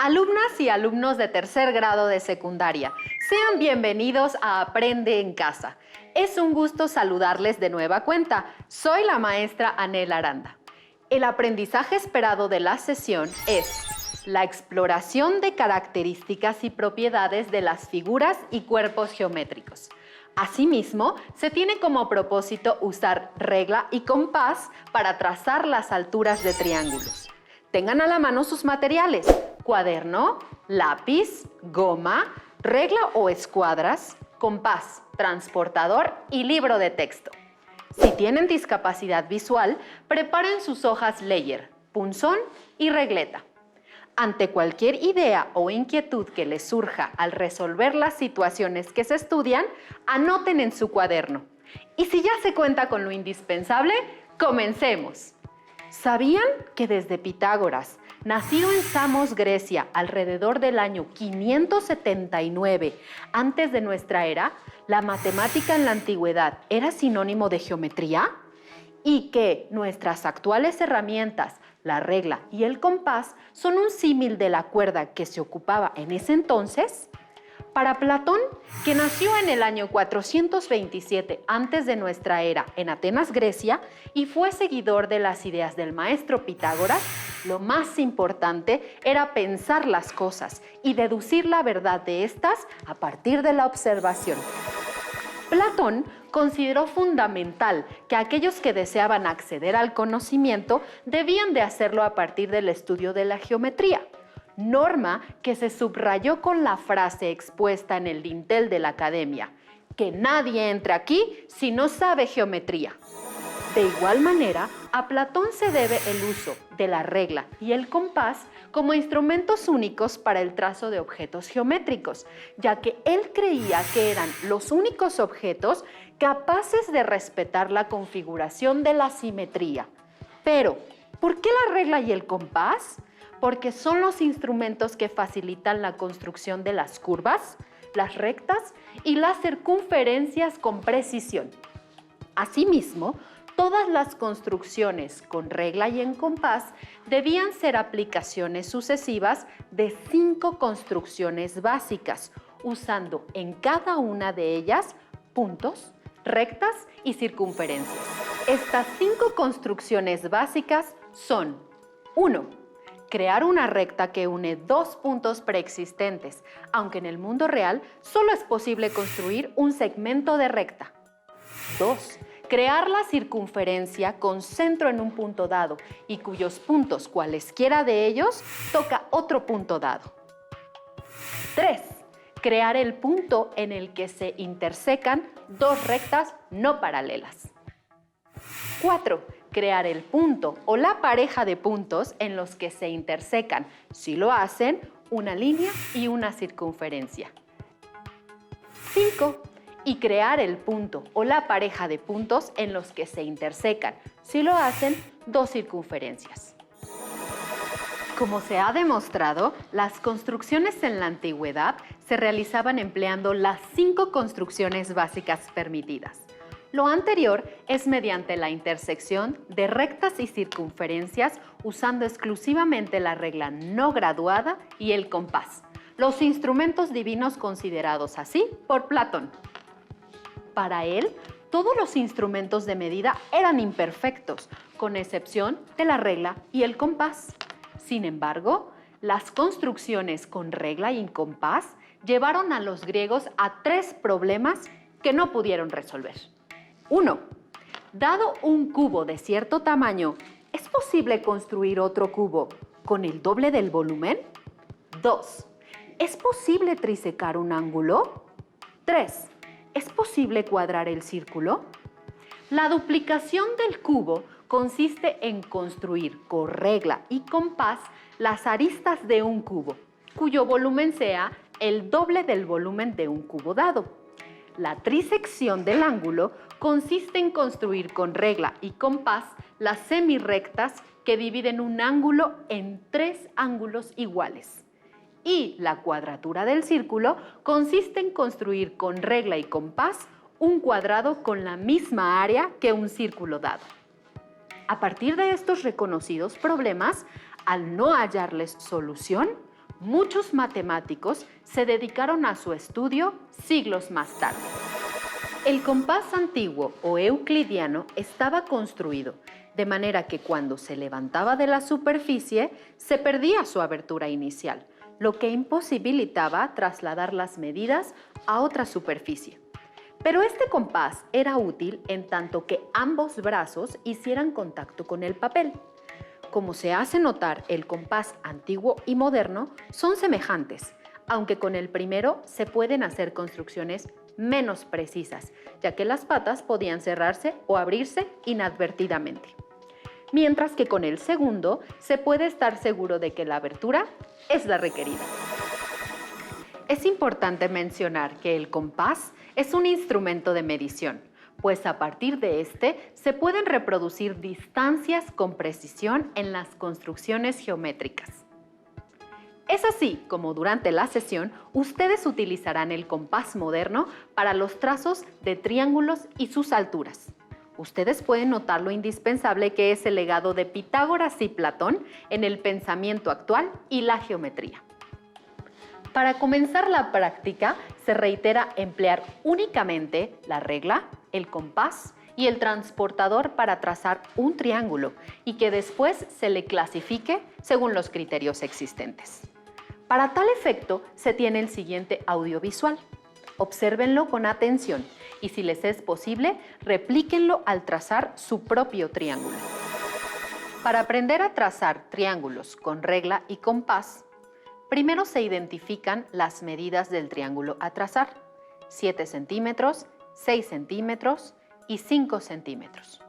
Alumnas y alumnos de tercer grado de secundaria, sean bienvenidos a Aprende en Casa. Es un gusto saludarles de nueva cuenta. Soy la maestra Anel Aranda. El aprendizaje esperado de la sesión es la exploración de características y propiedades de las figuras y cuerpos geométricos. Asimismo, se tiene como propósito usar regla y compás para trazar las alturas de triángulos. Tengan a la mano sus materiales: cuaderno, lápiz, goma, regla o escuadras, compás, transportador y libro de texto. Si tienen discapacidad visual, preparen sus hojas Leyer, punzón y regleta. Ante cualquier idea o inquietud que les surja al resolver las situaciones que se estudian, anoten en su cuaderno. Y si ya se cuenta con lo indispensable, comencemos. ¿Sabían que desde Pitágoras, nacido en Samos, Grecia, alrededor del año 579 antes de nuestra era, la matemática en la antigüedad era sinónimo de geometría? Y que nuestras actuales herramientas, la regla y el compás, son un símil de la cuerda que se ocupaba en ese entonces. Para Platón, que nació en el año 427 antes de nuestra era en Atenas, Grecia, y fue seguidor de las ideas del maestro Pitágoras, lo más importante era pensar las cosas y deducir la verdad de estas a partir de la observación. Platón consideró fundamental que aquellos que deseaban acceder al conocimiento debían de hacerlo a partir del estudio de la geometría, norma que se subrayó con la frase expuesta en el dintel de la academia: que nadie entre aquí si no sabe geometría. De igual manera, a Platón se debe el uso de la regla y el compás como instrumentos únicos para el trazo de objetos geométricos, ya que él creía que eran los únicos objetos capaces de respetar la configuración de la simetría. Pero, ¿por qué la regla y el compás? Porque son los instrumentos que facilitan la construcción de las curvas, las rectas y las circunferencias con precisión. Asimismo, todas las construcciones con regla y en compás debían ser aplicaciones sucesivas de 5 construcciones básicas, usando en cada una de ellas puntos, rectas y circunferencias. Estas 5 construcciones básicas son: 1. Crear una recta que une 2 puntos preexistentes, aunque en el mundo real solo es posible construir un segmento de recta. 2. Crear la circunferencia con centro en un punto dado y cuyos puntos, cualesquiera de ellos, toca otro punto dado. 3. Crear el punto en el que se intersecan 2 rectas no paralelas. 4. Crear el punto o la pareja de puntos en los que se intersecan, si lo hacen, una línea y una circunferencia. 5. Y crear el punto o la pareja de puntos en los que se intersecan, si lo hacen, 2 circunferencias. Como se ha demostrado, las construcciones en la antigüedad se realizaban empleando las 5 construcciones básicas permitidas. Lo anterior es mediante la intersección de rectas y circunferencias usando exclusivamente la regla no graduada y el compás, los instrumentos divinos considerados así por Platón. Para él, todos los instrumentos de medida eran imperfectos, con excepción de la regla y el compás. Sin embargo, las construcciones con regla y compás llevaron a los griegos a 3 problemas que no pudieron resolver. 1. Dado un cubo de cierto tamaño, ¿es posible construir otro cubo con el doble del volumen? 2. ¿Es posible trisecar un ángulo? 3. ¿Es posible cuadrar el círculo? La duplicación del cubo consiste en construir con regla y compás las aristas de un cubo, cuyo volumen sea el doble del volumen de un cubo dado. La trisección del ángulo consiste en construir con regla y compás las semirrectas que dividen un ángulo en 3 ángulos iguales. Y la cuadratura del círculo consiste en construir con regla y compás un cuadrado con la misma área que un círculo dado. A partir de estos reconocidos problemas, al no hallarles solución, Muchos matemáticos se dedicaron a su estudio siglos más tarde. El compás antiguo o euclidiano estaba construido de manera que cuando se levantaba de la superficie se perdía su abertura inicial, lo que imposibilitaba trasladar las medidas a otra superficie. Pero este compás era útil en tanto que ambos brazos hicieran contacto con el papel. Como se hace notar, el compás antiguo y moderno son semejantes, aunque con el primero se pueden hacer construcciones menos precisas, ya que las patas podían cerrarse o abrirse inadvertidamente. Mientras que con el segundo se puede estar seguro de que la abertura es la requerida. Es importante mencionar que el compás es un instrumento de medición, pues a partir de este se pueden reproducir distancias con precisión en las construcciones geométricas. Es así como durante la sesión ustedes utilizarán el compás moderno para los trazos de triángulos y sus alturas. Ustedes pueden notar lo indispensable que es el legado de Pitágoras y Platón en el pensamiento actual y la geometría. Para comenzar la práctica, se reitera emplear únicamente la regla, el compás y el transportador para trazar un triángulo y que después se le clasifique según los criterios existentes. Para tal efecto, se tiene el siguiente audiovisual. Obsérvenlo con atención y si les es posible, replíquenlo al trazar su propio triángulo. Para aprender a trazar triángulos con regla y compás, primero se identifican las medidas del triángulo a trazar: 7 centímetros, 6 centímetros y 5 centímetros.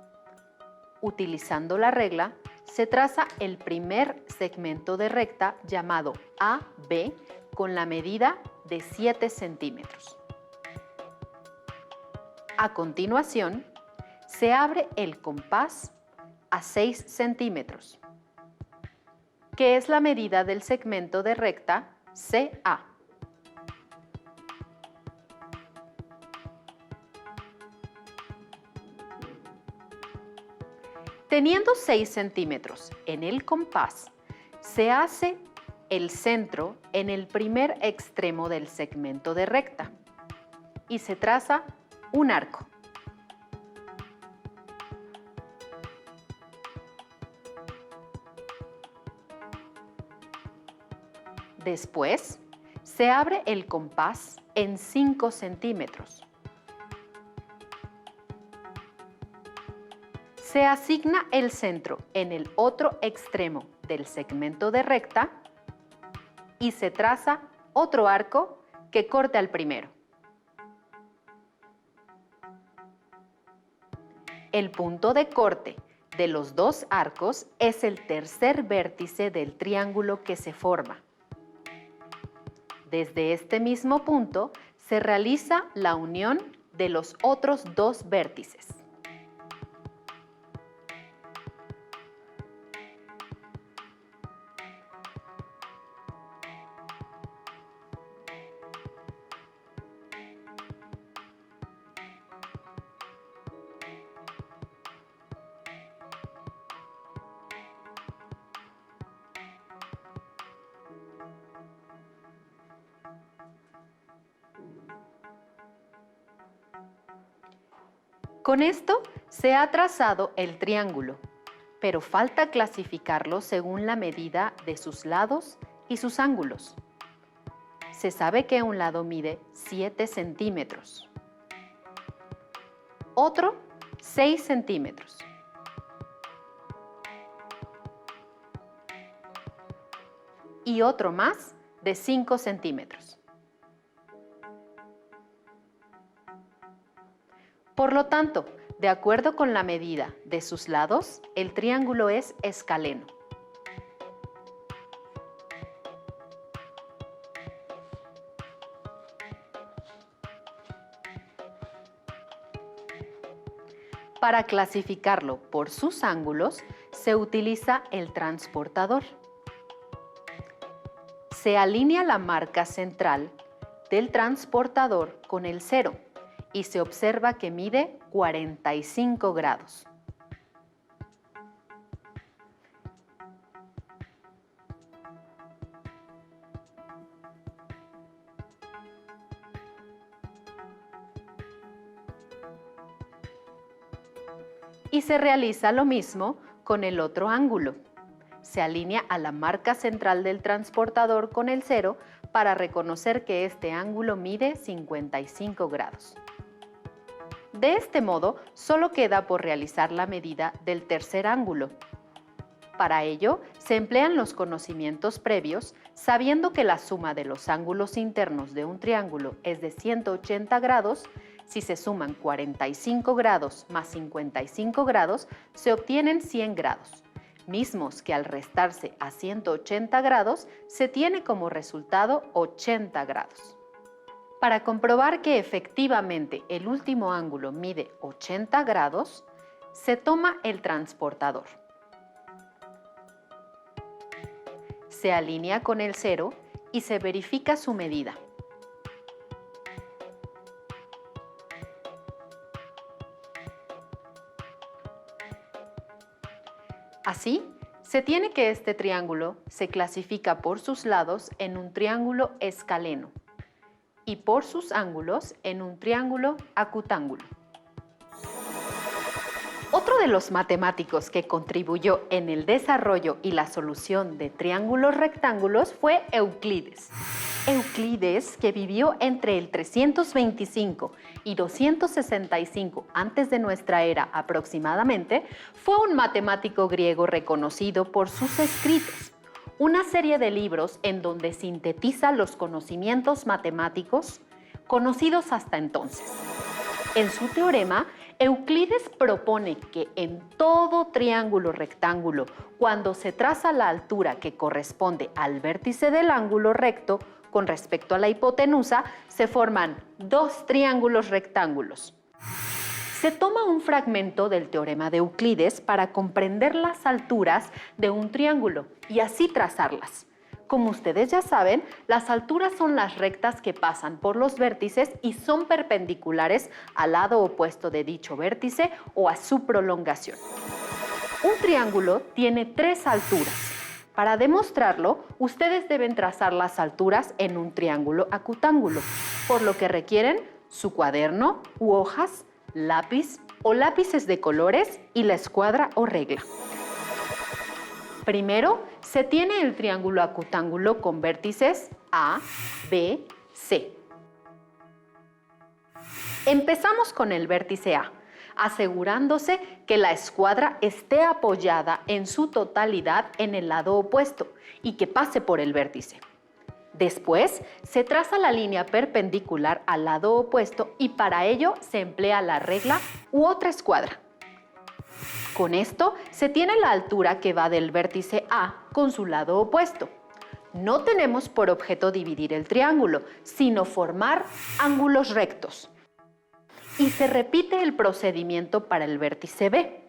Utilizando la regla, se traza el primer segmento de recta llamado AB con la medida de 7 centímetros. A continuación, se abre el compás a 6 centímetros, que es la medida del segmento de recta CA. Teniendo 6 centímetros en el compás, se hace el centro en el primer extremo del segmento de recta y se traza un arco. Después, se abre el compás en 5 centímetros. Se asigna el centro en el otro extremo del segmento de recta y se traza otro arco que corte al primero. El punto de corte de los dos arcos es el tercer vértice del triángulo que se forma. Desde este mismo punto se realiza la unión de los otros dos vértices. Con esto se ha trazado el triángulo, pero falta clasificarlo según la medida de sus lados y sus ángulos. Se sabe que un lado mide 7 centímetros, otro 6 centímetros y otro más de 5 centímetros. Por lo tanto, de acuerdo con la medida de sus lados, el triángulo es escaleno. Para clasificarlo por sus ángulos, se utiliza el transportador. Se alinea la marca central del transportador con el cero y se observa que mide 45 grados. Y se realiza lo mismo con el otro ángulo. Se alinea a la marca central del transportador con el 0 para reconocer que este ángulo mide 55 grados. De este modo, solo queda por realizar la medida del tercer ángulo. Para ello, se emplean los conocimientos previos, sabiendo que la suma de los ángulos internos de un triángulo es de 180 grados. Si se suman 45 grados más 55 grados, se obtienen 100 grados, mismos que al restarse a 180 grados, se tiene como resultado 80 grados. Para comprobar que efectivamente el último ángulo mide 80 grados, se toma el transportador. Se alinea con el 0 y se verifica su medida. Así, se tiene que este triángulo se clasifica por sus lados en un triángulo escaleno y por sus ángulos en un triángulo acutángulo. Otro de los matemáticos que contribuyó en el desarrollo y la solución de triángulos rectángulos fue Euclides. Euclides, que vivió entre el 325 y 265 antes de nuestra era aproximadamente, fue un matemático griego reconocido por sus escritos, una serie de libros en donde sintetiza los conocimientos matemáticos conocidos hasta entonces. En su teorema, Euclides propone que en todo triángulo rectángulo, cuando se traza la altura que corresponde al vértice del ángulo recto con respecto a la hipotenusa, se forman dos triángulos rectángulos. Se toma un fragmento del teorema de Euclides para comprender las alturas de un triángulo y así trazarlas. Como ustedes ya saben, las alturas son las rectas que pasan por los vértices y son perpendiculares al lado opuesto de dicho vértice o a su prolongación. Un triángulo tiene tres alturas. Para demostrarlo, ustedes deben trazar las alturas en un triángulo acutángulo, por lo que requieren su cuaderno u hojas, lápiz o lápices de colores y la escuadra o regla. Primero, se tiene el triángulo acutángulo con vértices A, B, C. Empezamos con el vértice A, asegurándose que la escuadra esté apoyada en su totalidad en el lado opuesto y que pase por el vértice. Después, se traza la línea perpendicular al lado opuesto y para ello se emplea la regla u otra escuadra. Con esto, se tiene la altura que va del vértice A con su lado opuesto. No tenemos por objeto dividir el triángulo, sino formar ángulos rectos. Y se repite el procedimiento para el vértice B.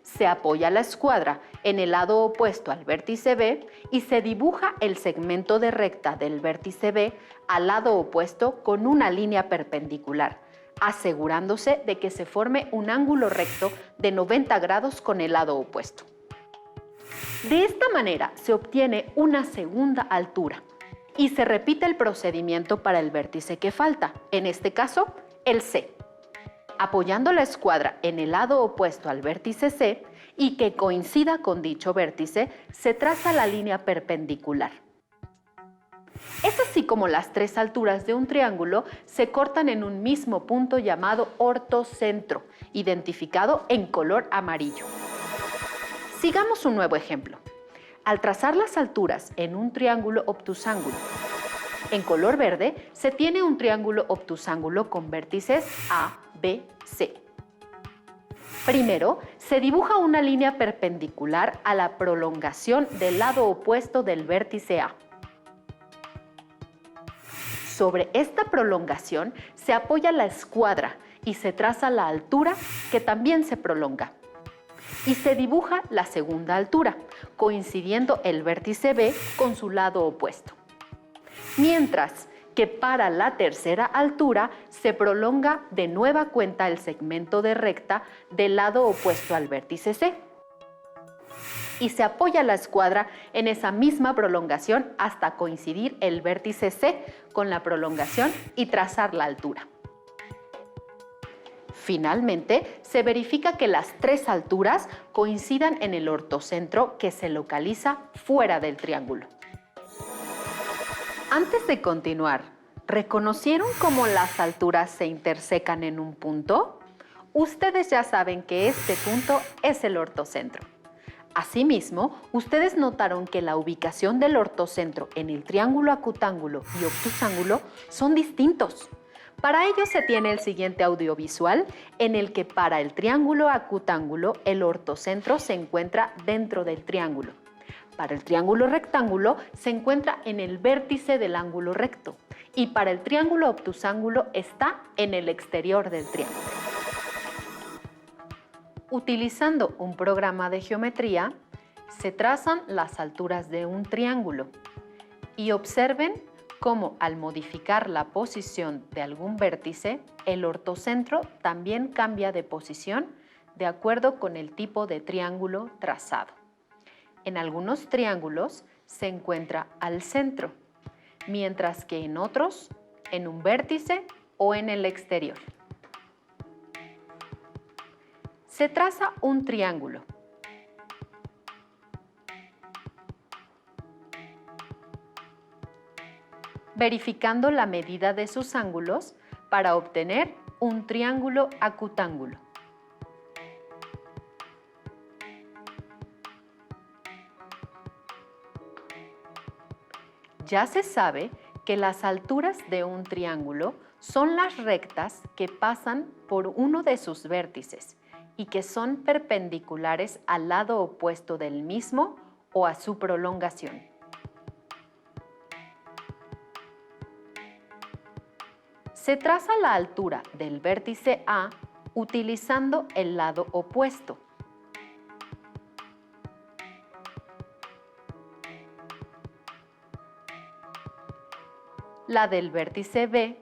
Se apoya la escuadra en el lado opuesto al vértice B y se dibuja el segmento de recta del vértice B al lado opuesto con una línea perpendicular, asegurándose de que se forme un ángulo recto de 90 grados con el lado opuesto. De esta manera se obtiene una segunda altura y se repite el procedimiento para el vértice que falta, en este caso, el C. Apoyando la escuadra en el lado opuesto al vértice C y que coincida con dicho vértice, se traza la línea perpendicular. Es así como las tres alturas de un triángulo se cortan en un mismo punto llamado ortocentro, identificado en color amarillo. Sigamos un nuevo ejemplo. Al trazar las alturas en un triángulo obtusángulo, en color verde se tiene un triángulo obtusángulo con vértices A, B, C. Primero, se dibuja una línea perpendicular a la prolongación del lado opuesto del vértice A. Sobre esta prolongación se apoya la escuadra y se traza la altura que también se prolonga. Y se dibuja la segunda altura, coincidiendo el vértice B con su lado opuesto. Mientras que para la tercera altura se prolonga de nueva cuenta el segmento de recta del lado opuesto al vértice C. Y se apoya la escuadra en esa misma prolongación hasta coincidir el vértice C con la prolongación y trazar la altura. Finalmente, se verifica que las tres alturas coincidan en el ortocentro que se localiza fuera del triángulo. Antes de continuar, ¿reconocieron cómo las alturas se intersecan en un punto? Ustedes ya saben que este punto es el ortocentro. Asimismo, ustedes notaron que la ubicación del ortocentro en el triángulo acutángulo y obtusángulo son distintos. Para ello se tiene el siguiente audiovisual en el que para el triángulo acutángulo el ortocentro se encuentra dentro del triángulo. Para el triángulo rectángulo se encuentra en el vértice del ángulo recto y para el triángulo obtusángulo está en el exterior del triángulo. Utilizando un programa de geometría, se trazan las alturas de un triángulo y observen cómo al modificar la posición de algún vértice, el ortocentro también cambia de posición de acuerdo con el tipo de triángulo trazado. En algunos triángulos se encuentra al centro, mientras que en otros, en un vértice o en el exterior. Se traza un triángulo. Verificando la medida de sus ángulos para obtener un triángulo acutángulo. Ya se sabe que las alturas de un triángulo son las rectas que pasan por uno de sus vértices y que son perpendiculares al lado opuesto del mismo o a su prolongación. Se traza la altura del vértice A utilizando el lado opuesto. La del vértice B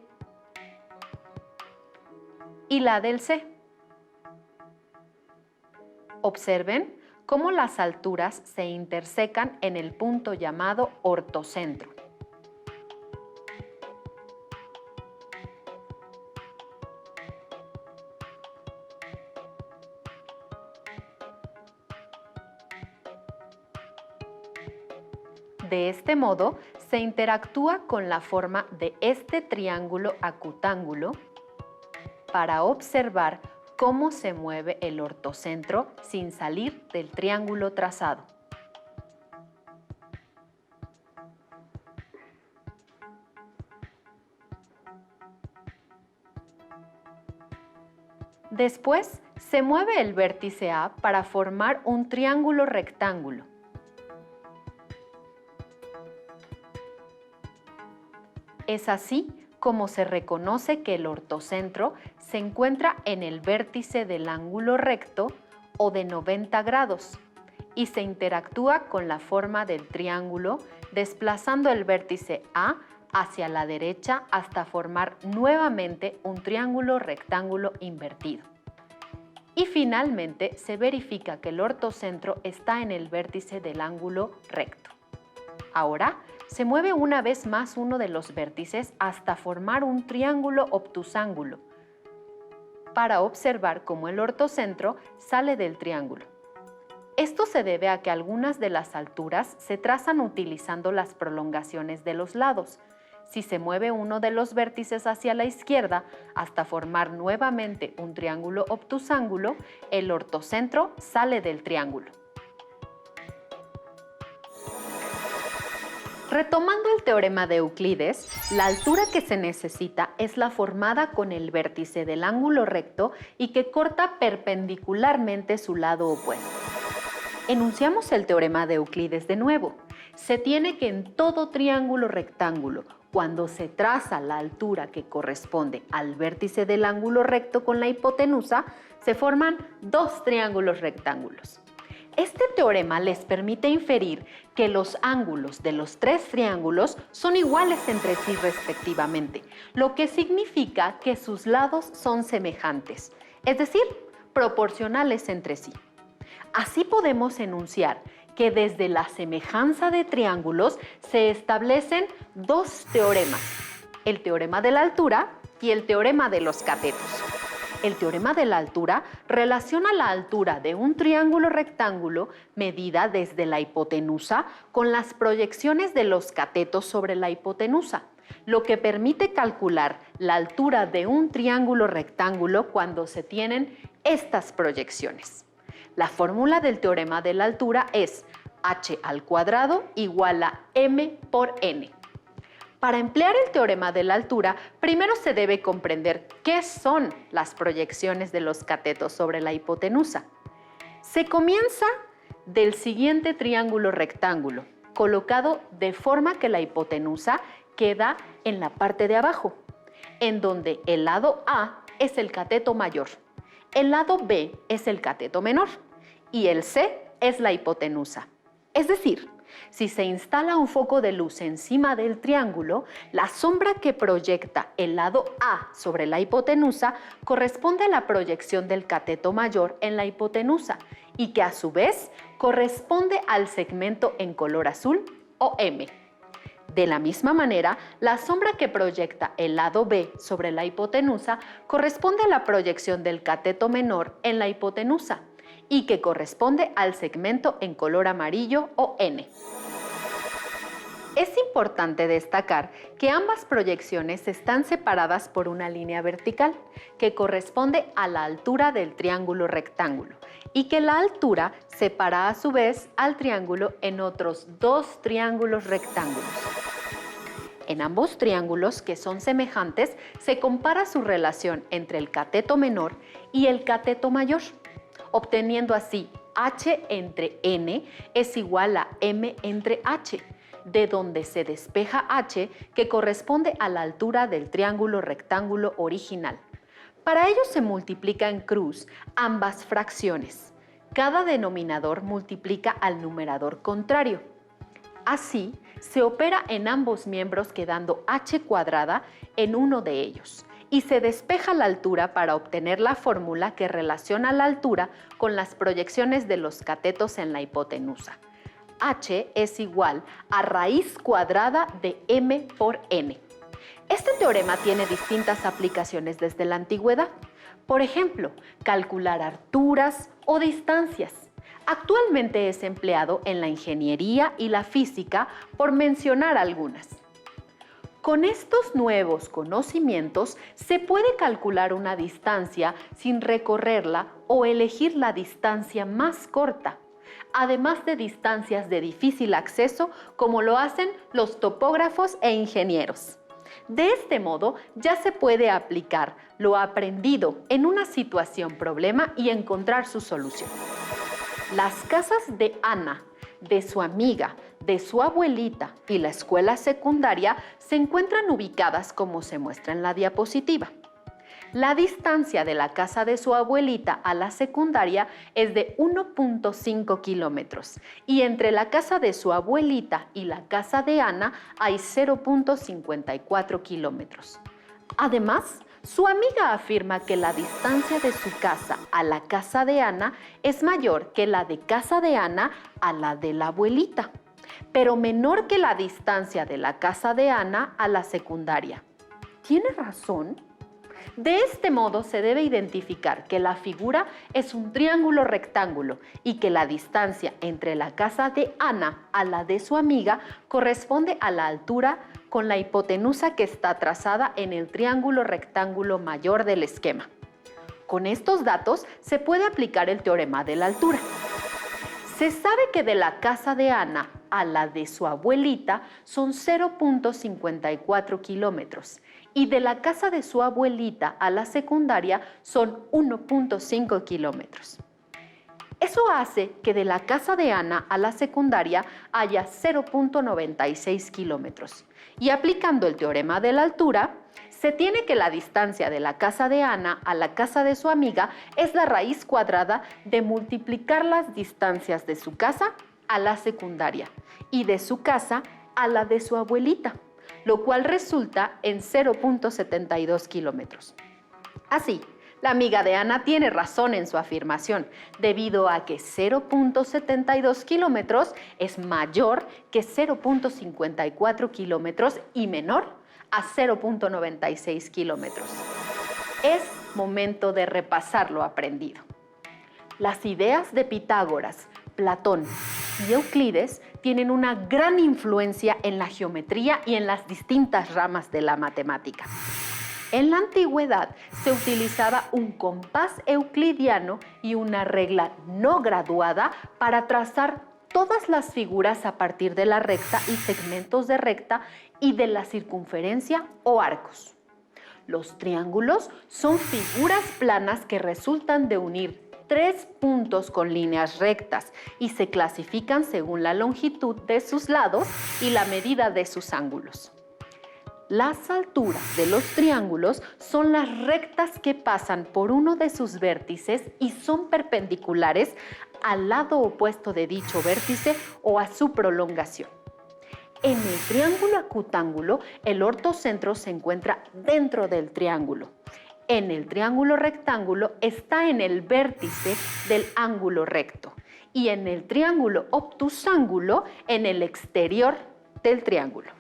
y la del C. Observen cómo las alturas se intersecan en el punto llamado ortocentro. De este modo, se interactúa con la forma de este triángulo acutángulo para observar cómo se mueve el ortocentro sin salir del triángulo trazado. Después, se mueve el vértice A para formar un triángulo rectángulo. Es así como se reconoce que el ortocentro se encuentra en el vértice del ángulo recto o de 90 grados y se interactúa con la forma del triángulo desplazando el vértice A hacia la derecha hasta formar nuevamente un triángulo rectángulo invertido. Y finalmente se verifica que el ortocentro está en el vértice del ángulo recto. Ahora, se mueve una vez más uno de los vértices hasta formar un triángulo obtusángulo para observar cómo el ortocentro sale del triángulo. Esto se debe a que algunas de las alturas se trazan utilizando las prolongaciones de los lados. Si se mueve uno de los vértices hacia la izquierda hasta formar nuevamente un triángulo obtusángulo, el ortocentro sale del triángulo. Retomando el teorema de Euclides, la altura que se necesita es la formada con el vértice del ángulo recto y que corta perpendicularmente su lado opuesto. Enunciamos el teorema de Euclides de nuevo. Se tiene que en todo triángulo rectángulo, cuando se traza la altura que corresponde al vértice del ángulo recto con la hipotenusa, se forman dos triángulos rectángulos. Este teorema les permite inferir que los ángulos de los tres triángulos son iguales entre sí respectivamente, lo que significa que sus lados son semejantes, es decir, proporcionales entre sí. Así podemos enunciar que desde la semejanza de triángulos se establecen dos teoremas, el teorema de la altura y el teorema de los catetos. El teorema de la altura relaciona la altura de un triángulo rectángulo medida desde la hipotenusa con las proyecciones de los catetos sobre la hipotenusa, lo que permite calcular la altura de un triángulo rectángulo cuando se tienen estas proyecciones. La fórmula del teorema de la altura es h² igual a m por n. Para emplear el teorema de la altura, primero se debe comprender qué son las proyecciones de los catetos sobre la hipotenusa. Se comienza del siguiente triángulo rectángulo, colocado de forma que la hipotenusa queda en la parte de abajo, en donde el lado A es el cateto mayor, el lado B es el cateto menor y el C es la hipotenusa. Es decir, si se instala un foco de luz encima del triángulo, la sombra que proyecta el lado A sobre la hipotenusa corresponde a la proyección del cateto mayor en la hipotenusa y que a su vez corresponde al segmento en color azul o M. De la misma manera, la sombra que proyecta el lado B sobre la hipotenusa corresponde a la proyección del cateto menor en la hipotenusa y que corresponde al segmento en color amarillo o N. Es importante destacar que ambas proyecciones están separadas por una línea vertical que corresponde a la altura del triángulo rectángulo y que la altura separa a su vez al triángulo en otros dos triángulos rectángulos. En ambos triángulos, que son semejantes, se compara su relación entre el cateto menor y el cateto mayor, obteniendo así h entre n es igual a m entre h, de donde se despeja h, que corresponde a la altura del triángulo rectángulo original. Para ello se multiplica en cruz ambas fracciones. Cada denominador multiplica al numerador contrario. Así, se opera en ambos miembros quedando h² en uno de ellos y se despeja la altura para obtener la fórmula que relaciona la altura con las proyecciones de los catetos en la hipotenusa. h es igual a raíz cuadrada de m por n. Este teorema tiene distintas aplicaciones desde la antigüedad. Por ejemplo, calcular alturas o distancias. Actualmente es empleado en la ingeniería y la física, por mencionar algunas. Con estos nuevos conocimientos se puede calcular una distancia sin recorrerla o elegir la distancia más corta, además de distancias de difícil acceso como lo hacen los topógrafos e ingenieros. De este modo ya se puede aplicar lo aprendido en una situación problema y encontrar su solución. Las casas de Ana, de su amiga, de su abuelita y la escuela secundaria se encuentran ubicadas como se muestra en la diapositiva. La distancia de la casa de su abuelita a la secundaria es de 1.5 kilómetros y entre la casa de su abuelita y la casa de Ana hay 0.54 kilómetros. Además, su amiga afirma que la distancia de su casa a la casa de Ana es mayor que la de casa de Ana a la de la abuelita, pero menor que la distancia de la casa de Ana a la secundaria. ¿Tiene razón? De este modo se debe identificar que la figura es un triángulo rectángulo y que la distancia entre la casa de Ana a la de su amiga corresponde a la altura con la hipotenusa que está trazada en el triángulo rectángulo mayor del esquema. Con estos datos se puede aplicar el teorema de la altura. Se sabe que de la casa de Ana a la de su abuelita son 0.54 kilómetros y de la casa de su abuelita a la secundaria son 1.5 kilómetros. Eso hace que de la casa de Ana a la secundaria haya 0.96 kilómetros. Y aplicando el teorema de la altura, se tiene que la distancia de la casa de Ana a la casa de su amiga es la raíz cuadrada de multiplicar las distancias de su casa a la secundaria y de su casa a la de su abuelita, lo cual resulta en 0.72 kilómetros. Así, la amiga de Ana tiene razón en su afirmación, debido a que 0.72 kilómetros es mayor que 0.54 kilómetros y menor a 0.96 kilómetros. Es momento de repasar lo aprendido. Las ideas de Pitágoras, Platón y Euclides tienen una gran influencia en la geometría y en las distintas ramas de la matemática. En la antigüedad se utilizaba un compás euclidiano y una regla no graduada para trazar todas las figuras a partir de la recta y segmentos de recta y de la circunferencia o arcos. Los triángulos son figuras planas que resultan de unir 3 puntos con líneas rectas y se clasifican según la longitud de sus lados y la medida de sus ángulos. Las alturas de los triángulos son las rectas que pasan por uno de sus vértices y son perpendiculares al lado opuesto de dicho vértice o a su prolongación. En el triángulo acutángulo, el ortocentro se encuentra dentro del triángulo. En el triángulo rectángulo está en el vértice del ángulo recto y en el triángulo obtusángulo en el exterior del triángulo.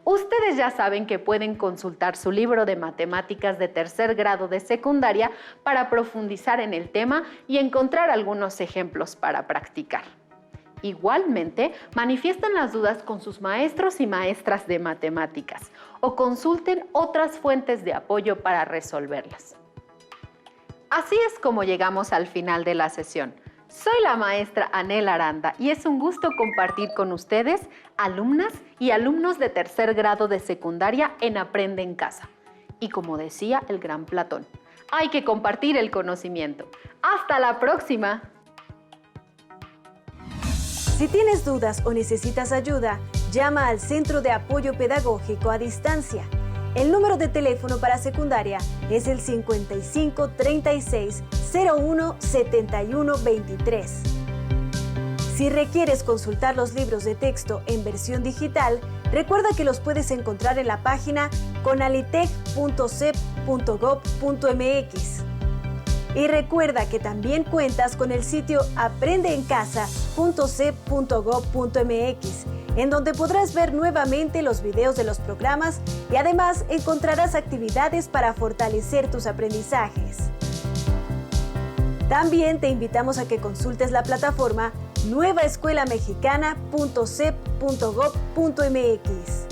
Ustedes ya saben que pueden consultar su libro de matemáticas de tercer grado de secundaria para profundizar en el tema y encontrar algunos ejemplos para practicar. Igualmente, manifiesten las dudas con sus maestros y maestras de matemáticas o consulten otras fuentes de apoyo para resolverlas. Así es como llegamos al final de la sesión. Soy la maestra Anel Aranda y es un gusto compartir con ustedes, alumnas y alumnos de tercer grado de secundaria en Aprende en Casa. Y como decía el gran Platón, hay que compartir el conocimiento. ¡Hasta la próxima! Si tienes dudas o necesitas ayuda, llama al Centro de Apoyo Pedagógico a Distancia. El número de teléfono para secundaria es el 55 36 01 71 23. Si requieres consultar los libros de texto en versión digital, recuerda que los puedes encontrar en la página conalitec.cep.gov.mx. Y recuerda que también cuentas con el sitio aprendeencasa.cep.gov.mx, en donde podrás ver nuevamente los videos de los programas y además encontrarás actividades para fortalecer tus aprendizajes. También te invitamos a que consultes la plataforma nuevaescuelamexicana.cep.gov.mx.